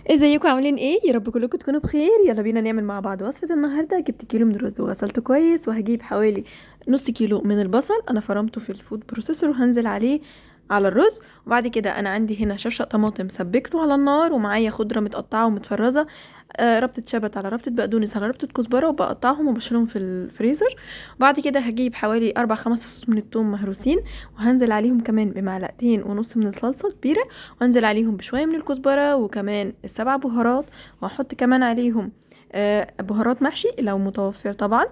ازيكم عاملين ايه؟ يا رب كلكم تكونوا بخير. يلا بينا نعمل مع بعض وصفة النهاردة. جبت كيلو من الرز وغسلته كويس، وهجيب حوالي نص كيلو من البصل انا فرمته في الفود بروسيسور وهنزل عليه على الرز. وبعد كده انا عندي هنا شفشق طماطم سبكته على النار، ومعايا خضرة متقطعة ومتفرزة، ربطة شبت على ربطة بقدونس على ربطة كزبرة، وبقطعهم وبشيلهم في الفريزر. وبعد كده هجيب حوالي 4 5 فصوص من الثوم مهروسين، وهنزل عليهم كمان بمعلقتين ونص من الصلصة كبيرة، وانزل عليهم بشويه من الكزبره وكمان السبع بهارات، وهحط كمان عليهم بهارات محشي لو متوفر طبعا.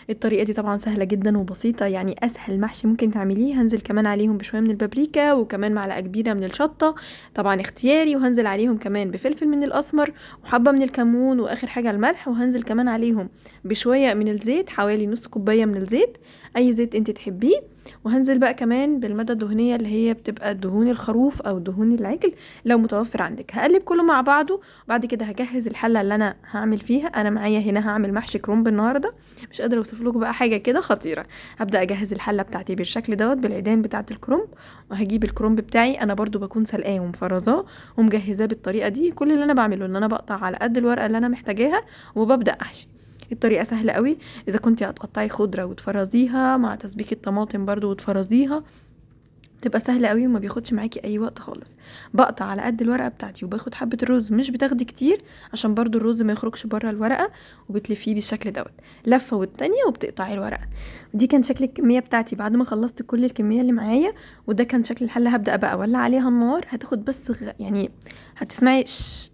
الطريقه دي طبعا سهله جدا وبسيطه، يعني اسهل محشي ممكن تعمليه. هنزل كمان عليهم بشويه من البابريكا وكمان معلقه كبيره من الشطه، طبعا اختياري. وهنزل عليهم كمان بفلفل من الاسمر وحبه من الكمون، واخر حاجه الملح. وهنزل كمان عليهم بشويه من الزيت، حوالي نص كوبايه من الزيت، اي زيت انت تحبيه. وهنزل بقى كمان بالمادة الدهنية اللي هي بتبقى دهون الخروف او دهون العجل لو متوفر عندك. هقلب كله مع بعضه. بعد كده هجهز الحلة اللي انا هعمل فيها. انا معايا هنا هعمل محشي كرنب النهاردة، مش قادرة اوصف لكم بقى حاجة كده خطيرة. هبدأ اجهز الحلة بتاعتي بالشكل دوت بالعيدان بتاعة الكرنب. وهجيب الكرنب بتاعي، انا برضو بكون سلقاه ومفرزاه ومجهزاه بالطريقة دي. كل اللي انا بعمله ان انا بقطع على قد الورقة اللي انا محتاجاها وببدأ احشي. الطريقة سهلة قوي. اذا كنتي هتقطعي خضرة وتفرزيها مع تسبيك الطماطم برضو وتفرزيها، بتبقى سهلة قوي وما بياخدش معاكي اي وقت خالص. بقطع على قد الورقة بتاعتي وباخد حبة الرز، مش بتاخدي كتير عشان برضو الرز ما يخرجش بره الورقة، وبتلفيه بالشكل دوت لفة والتانية وبتقطعي الورقة. ودي كان شكل الكمية بتاعتي بعد ما خلصت كل الكمية اللي معايا. وده كان شكل الحلة. هبدأ بقى اولع عليها النار، هتاخد بس يعني هتسمعي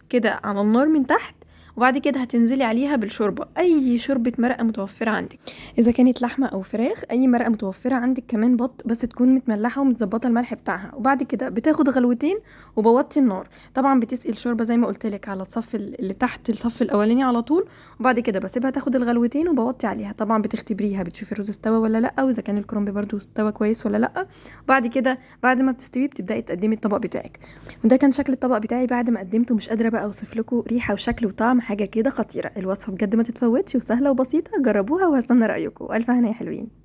كده على النار من تحت. وبعد كده هتنزلي عليها بالشوربة، اي شوربة مرقة متوفرة عندك، اذا كانت لحمه او فراخ، اي مرقه متوفره عندك. كمان بط بس تكون متملحه ومتظبطه الملح بتاعها. وبعد كده بتاخد غلوتين وبوطي النار. طبعا بتسقي الشوربه زي ما قلت لك على الصف اللي تحت الصف الاولاني على طول. وبعد كده بسيبها تاخد الغلوتين وبوطي عليها. طبعا بتختبريها، بتشوفي الرز استوى ولا لا، واذا كان الكرنب برضو استوى كويس ولا لا. وبعد كده بعد ما بتستوي بتبداي تقدمي الطبق بتاعك. وده كان شكل الطبق بتاعي بعد ما قدمته. مش قادره بقى اوصف لكم ريحه وشكل وطعم، حاجه كده خطيره. الوصفه بجد ما تتفوتش وسهله وبسيطه. جربوها وهستنى رايكم. الف هنا يا حلوين.